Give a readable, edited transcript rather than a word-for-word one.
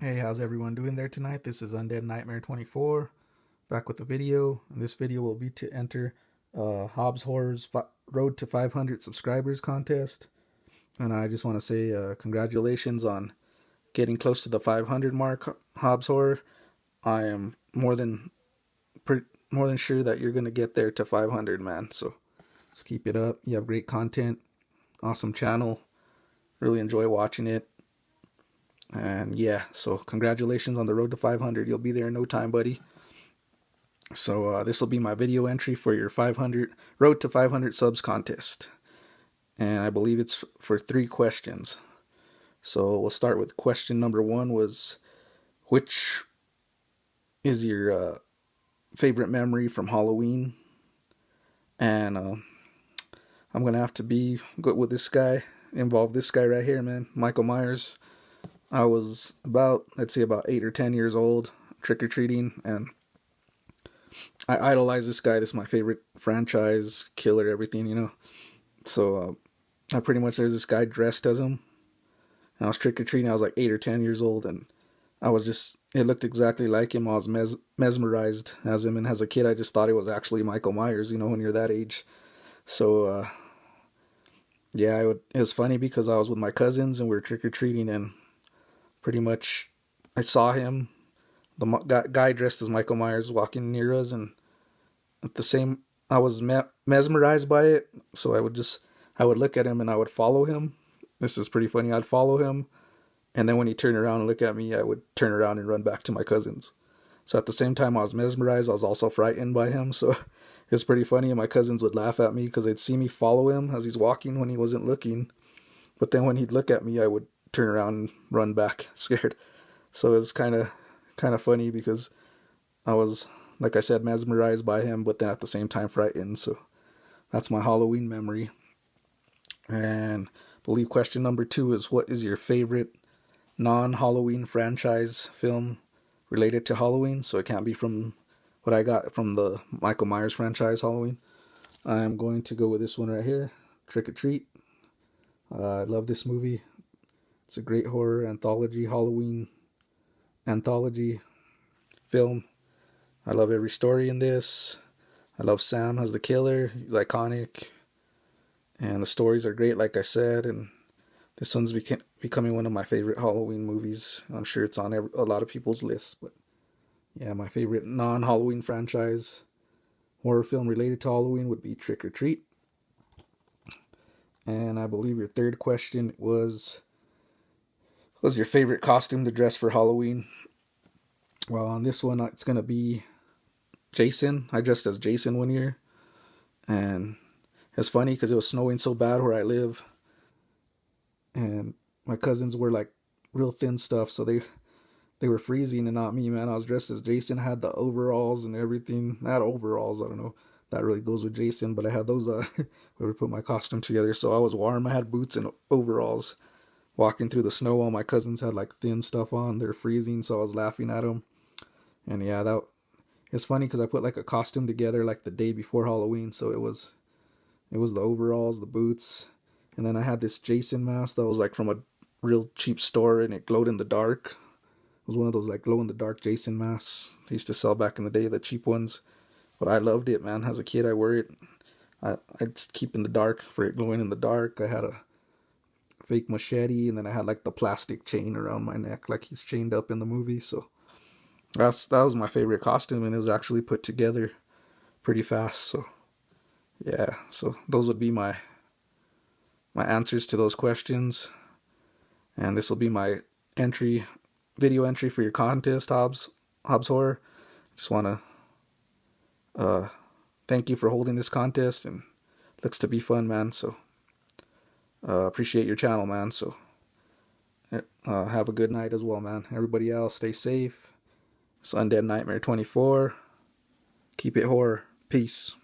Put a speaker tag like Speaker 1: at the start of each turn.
Speaker 1: Hey, how's everyone doing there tonight? This is Undead Nightmare 24, back with a video. And this video will be to enter Hobbs Horror's Road to 500 Subscribers contest. And I just want to say congratulations on getting close to the 500 mark, Hobbs Horror. I am more than sure that you're gonna get there to 500, man. So just keep it up. You have great content, awesome channel. Really enjoy watching it. And yeah, so congratulations on the road to 500. You'll be there in no time, buddy. So this will be my video entry for your 500 road to 500 subs contest. And I believe it's for 3 questions. So we'll start with question number 1 was, which is your favorite memory from Halloween? And I'm going to have to be good with this guy, involve this guy right here, man, Michael Myers. I was about 8 or 10 years old, trick-or-treating, and I idolize this guy. This is my favorite franchise, killer, everything. So I pretty much, there's this guy dressed as him, and I was trick-or-treating. I was like 8 or 10 years old, and it looked exactly like him. I was mesmerized as him, and as a kid, I just thought it was actually Michael Myers, when you're that age. So, yeah, it was funny because I was with my cousins, and we were trick-or-treating, and pretty much I saw him, the guy dressed as Michael Myers, walking near us, and I was mesmerized by it. So I would look at him and I would follow him. This is pretty funny. I'd follow him, and then when he turned around and looked at me, I would turn around and run back to my cousins. So at the same time I was mesmerized, I was also frightened by him. So it was pretty funny, and my cousins would laugh at me because they'd see me follow him as he's walking when he wasn't looking. But then when he'd look at me, I would turn around and run back scared. So it was kind of funny because I was, like I said, mesmerized by him, but then at the same time frightened. So that's my Halloween memory. And I believe question number 2 is, what is your favorite non-Halloween franchise film related to Halloween? So it can't be from what I got from the Michael Myers franchise Halloween. I'm going to go with this one right here, Trick or Treat. I love this movie. It's a great horror anthology, Halloween anthology film. I love every story in this. I love Sam as the killer. He's iconic. And the stories are great, like I said. And this one's becoming one of my favorite Halloween movies. I'm sure it's on a lot of people's lists. But yeah, my favorite non-Halloween franchise horror film related to Halloween would be Trick or Treat. And I believe your third question was your favorite costume to dress for Halloween? Well, on this one, it's going to be Jason. I dressed as Jason one year. And it's funny because it was snowing so bad where I live. And my cousins were like real thin stuff, so they were freezing, and not me, man. I was dressed as Jason. I had the overalls and everything. Not overalls, I don't know. That really goes with Jason, but I had those where we put my costume together. So I was warm. I had boots and overalls walking through the snow while my cousins had like thin stuff on. They're freezing, so I was laughing at them. And yeah, it's funny because I put like a costume together like the day before Halloween. So it was the overalls, the boots, and then I had this Jason mask that was like from a real cheap store, and it glowed in the dark. It was one of those like glow in the dark Jason masks they used to sell back in the day, the cheap ones. But I loved it, man. As a kid, I wore it. I'd keep in the dark for it glowing in the dark. I had a fake machete, and then I had like the plastic chain around my neck, like he's chained up in the movie. So that was my favorite costume, and it was actually put together pretty fast. So yeah, so those would be my answers to those questions, and this will be my video entry for your contest, Hobbs Horror. Just want to thank you for holding this contest, and looks to be fun, man. So appreciate your channel, man. So have a good night as well, man. Everybody else, stay safe. It's Undead Nightmare 24. Keep it horror. Peace.